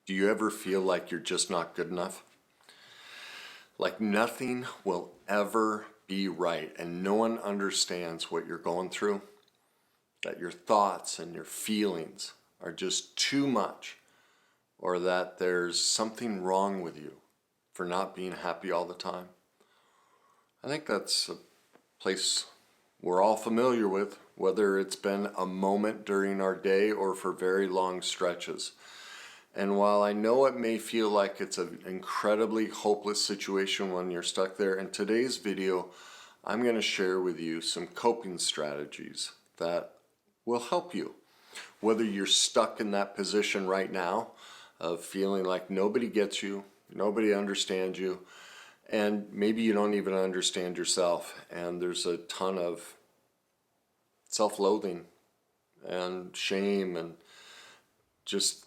Do you ever feel like you're just not good enough? Like nothing will ever be right and no one understands what you're going through? That your thoughts and your feelings are just too much, or that there's something wrong with you for not being happy all the time? I think that's a place we're all familiar with, whether it's been a moment during our day or for very long stretches. And while I know it may feel like it's an incredibly hopeless situation when you're stuck there, in today's video, I'm going to share with you some coping strategies that will help you. Whether you're stuck in that position right now of feeling like nobody gets you, nobody understands you, and maybe you don't even understand yourself, and there's a ton of self-loathing and shame, and just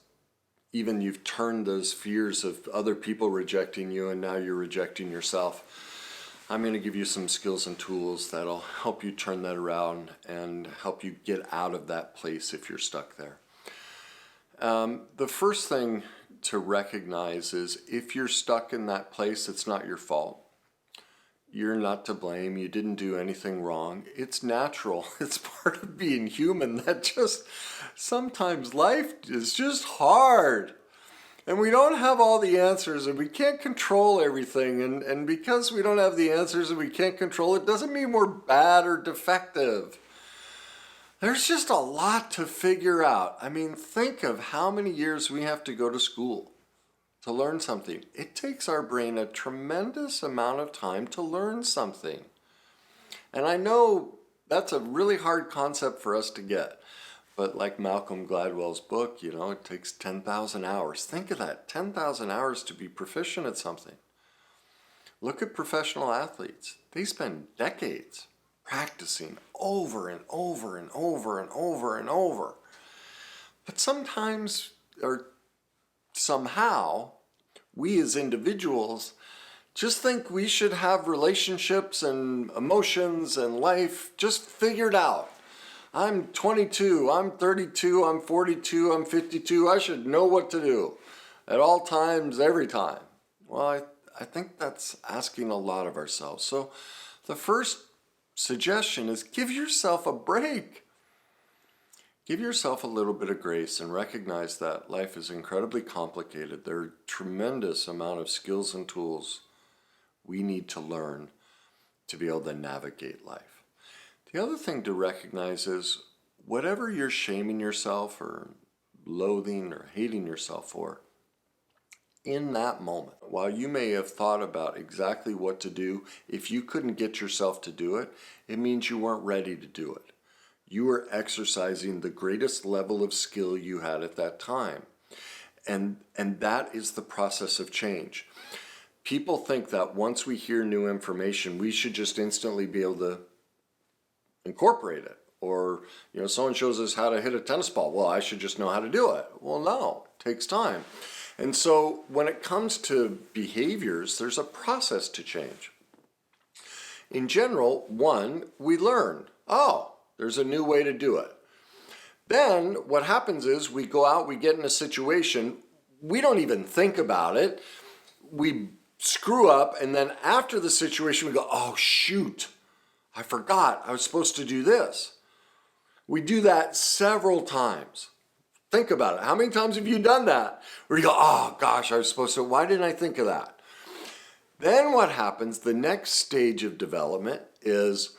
even you've turned those fears of other people rejecting you and now you're rejecting yourself. I'm going to give you some skills and tools that'll help you turn that around and help you get out of that place if you're stuck there. The first thing to recognize is if you're stuck in that place, it's not your fault. You're not to blame. You didn't do anything wrong. It's natural. It's part of being human that just sometimes life is just hard. And we don't have all the answers and we can't control everything. And because we don't have the answers and we can't control it doesn't mean we're bad or defective. There's just a lot to figure out. I mean, think of how many years we have to go to school to learn something. It takes our brain a tremendous amount of time to learn something. And I know that's a really hard concept for us to get. But like Malcolm Gladwell's book, you know, it takes 10,000 hours. Think of that, 10,000 hours to be proficient at something. Look at professional athletes. They spend decades practicing over and over and over and over and over. But sometimes, or somehow, we as individuals just think we should have relationships and emotions and life just figured out. I'm 22, I'm 32, I'm 42, I'm 52. I should know what to do at all times, every time. Well, I think that's asking a lot of ourselves. So the first suggestion is give yourself a break. Give yourself a little bit of grace and recognize that life is incredibly complicated. There are a tremendous amount of skills and tools we need to learn to be able to navigate life. The other thing to recognize is whatever you're shaming yourself or loathing or hating yourself for, in that moment, while you may have thought about exactly what to do, if you couldn't get yourself to do it, it means you weren't ready to do it. You were exercising the greatest level of skill you had at that time. And that is the process of change. People think that once we hear new information, we should just instantly be able to incorporate it. Or, you know, someone shows us how to hit a tennis ball. Well, I should just know how to do it. Well, no, it takes time. And so when it comes to behaviors, there's a process to change. In general, one, we learn. Oh, there's a new way to do it. Then what happens is we go out, we get in a situation, we don't even think about it. We screw up, and then after the situation we go, oh shoot, I forgot I was supposed to do this. We do that several times. Think about it. How many times have you done that? Where you go, oh gosh, I was supposed to, why didn't I think of that? Then what happens, the next stage of development is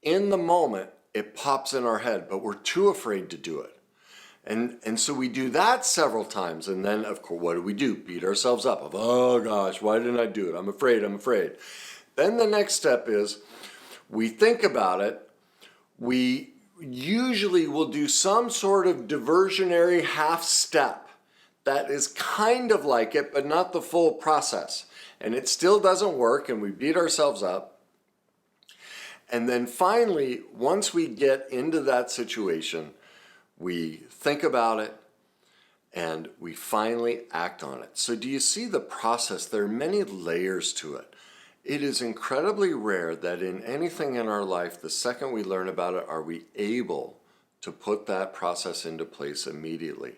in the moment, it pops in our head, but we're too afraid to do it. And so we do that several times. And then, of course, what do? Beat ourselves up of, oh gosh, why didn't I do it? I'm afraid. Then the next step is we think about it. We usually will do some sort of diversionary half step that is kind of like it, but not the full process. And it still doesn't work, and we beat ourselves up. And then finally, once we get into that situation, we think about it and we finally act on it. So do you see the process? There are many layers to it. It is incredibly rare that in anything in our life, the second we learn about it, are we able to put that process into place immediately.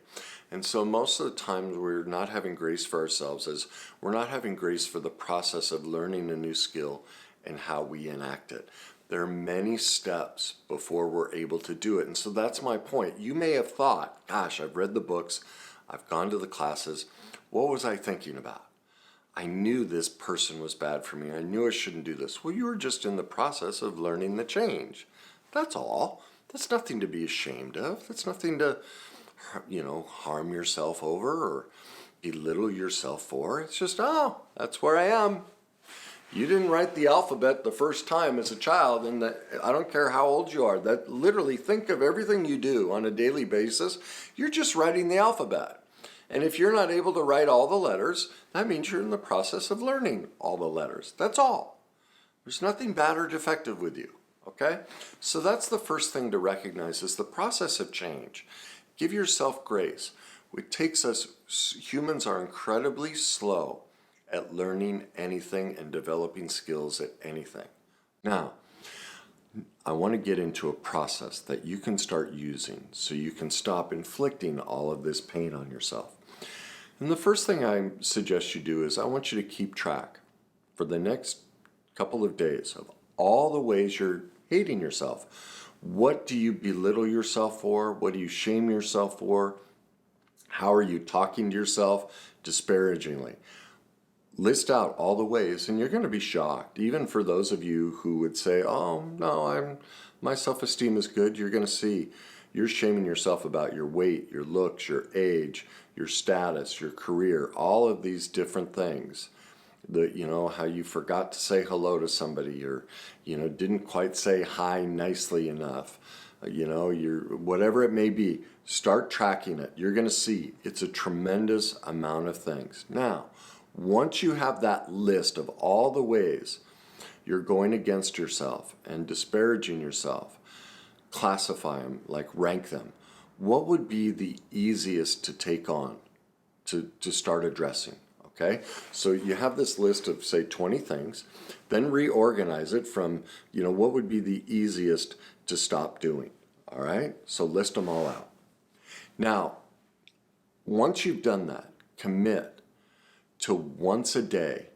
And so most of the times we're not having grace for ourselves as we're not having grace for the process of learning a new skill and how we enact it. There are many steps before we're able to do it. And so that's my point. You may have thought, gosh, I've read the books, I've gone to the classes. What was I thinking about? I knew this person was bad for me. I knew I shouldn't do this. Well, you were just in the process of learning the change. That's all. That's nothing to be ashamed of. That's nothing to, harm yourself over or belittle yourself for. It's just, oh, that's where I am. You didn't write the alphabet the first time as a child, and I don't care how old you are. That literally, think of everything you do on a daily basis. You're just writing the alphabet. And if you're not able to write all the letters, that means you're in the process of learning all the letters. That's all. There's nothing bad or defective with you, okay? So that's the first thing to recognize is the process of change. Give yourself grace. It takes us, humans are incredibly slow at learning anything and developing skills at anything. Now, I want to get into a process that you can start using so you can stop inflicting all of this pain on yourself. And the first thing I suggest you do is I want you to keep track for the next couple of days of all the ways you're hating yourself. What do you belittle yourself for? What do you shame yourself for? How are you talking to yourself disparagingly? List out all the ways, and you're going to be shocked. Even for those of you who would say, oh, no, my self-esteem is good, you're going to see you're shaming yourself about your weight, your looks, your age, your status, your career, all of these different things. How you forgot to say hello to somebody or, didn't quite say hi nicely enough. Whatever it may be, start tracking it. You're going to see it's a tremendous amount of things. Now, once you have that list of all the ways you're going against yourself and disparaging yourself, classify them, like rank them. What would be the easiest to take on, to start addressing? Okay, so you have this list of, say, 20 things, then reorganize it from, what would be the easiest to stop doing? All right, so list them all out. Now, once you've done that, commit to once a day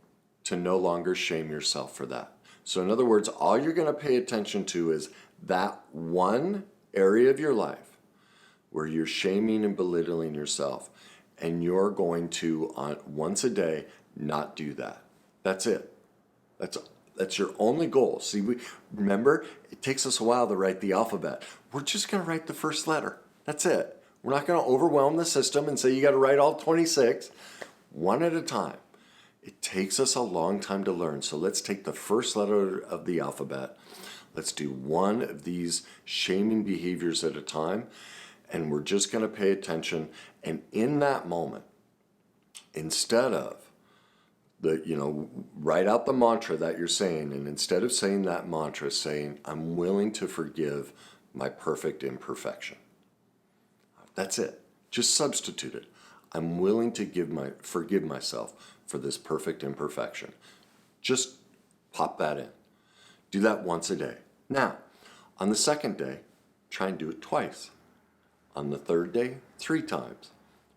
to no longer shame yourself for that. So in other words, all you're going to pay attention to is that one area of your life where you're shaming and belittling yourself, and you're going to, once a day, not do that. That's it. That's your only goal. See, remember, it takes us a while to write the alphabet. We're just going to write the first letter. That's it. We're not going to overwhelm the system and say you got to write all 26. One at a time. It takes us a long time to learn. So let's take the first letter of the alphabet. Let's do one of these shaming behaviors at a time. And we're just going to pay attention. And in that moment, instead of write out the mantra that you're saying. And instead of saying that mantra, saying, I'm willing to forgive my perfect imperfection. That's it. Just substitute it. I'm willing to forgive myself for this perfect imperfection. Just pop that in. Do that once a day. Now, on the second day, try and do it twice. On the third day, 3 times.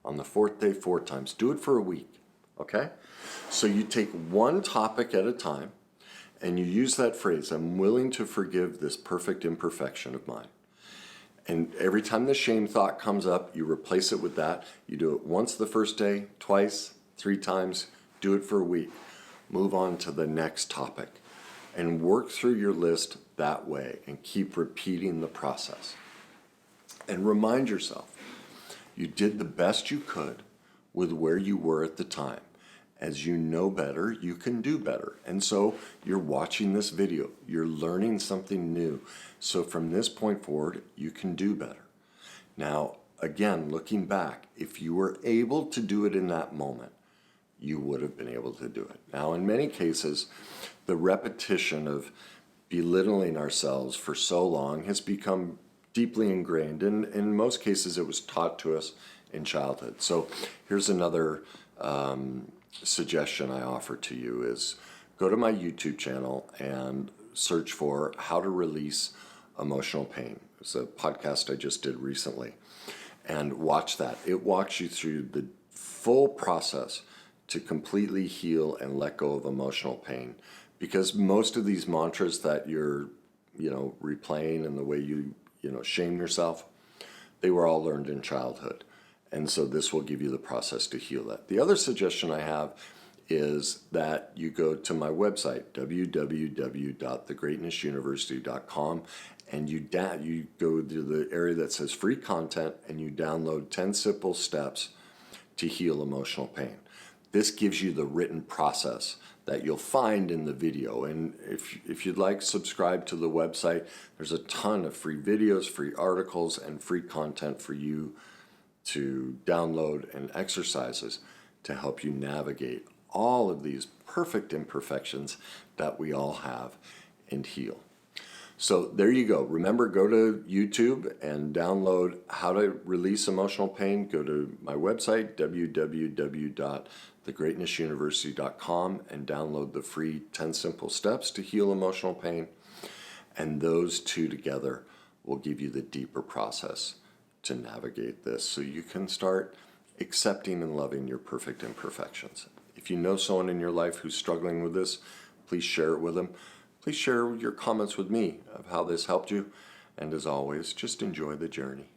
On the fourth day, 4 times. Do it for a week, okay? So you take one topic at a time, and you use that phrase, I'm willing to forgive this perfect imperfection of mine. And every time the shame thought comes up, you replace it with that. You do it once the first day, twice, 3 times. Do it for a week. Move on to the next topic. And work through your list that way and keep repeating the process. And remind yourself, you did the best you could with where you were at the time. As you know better, you can do better. And so you're watching this video, you're learning something new. So from this point forward, you can do better. Now, again, looking back, if you were able to do it in that moment, you would have been able to do it. Now, in many cases, the repetition of belittling ourselves for so long has become deeply ingrained. And in most cases, it was taught to us in childhood. So here's another suggestion I offer to you is go to my YouTube channel and search for how to release emotional pain. It's a podcast I just did recently. And watch that. It walks you through the full process to completely heal and let go of emotional pain. Because most of these mantras that you're, replaying and the way you shame yourself, they were all learned in childhood. And so this will give you the process to heal that. The other suggestion I have is that you go to my website, www.thegreatnessuniversity.com, and you go to the area that says free content, and you download 10 simple steps to heal emotional pain. This gives you the written process that you'll find in the video. And if you'd like, subscribe to the website. There's a ton of free videos, free articles, and free content for you to download, and exercises to help you navigate all of these perfect imperfections that we all have and heal. So there you go. Remember, go to YouTube and download How to Release Emotional Pain. Go to my website, www.thegreatnessuniversity.com, and download the free 10 Simple Steps to Heal Emotional Pain. And those two together will give you the deeper process to navigate this so you can start accepting and loving your perfect imperfections. If you know someone in your life who's struggling with this, please share it with them. Please share your comments with me of how this helped you. And as always, just enjoy the journey.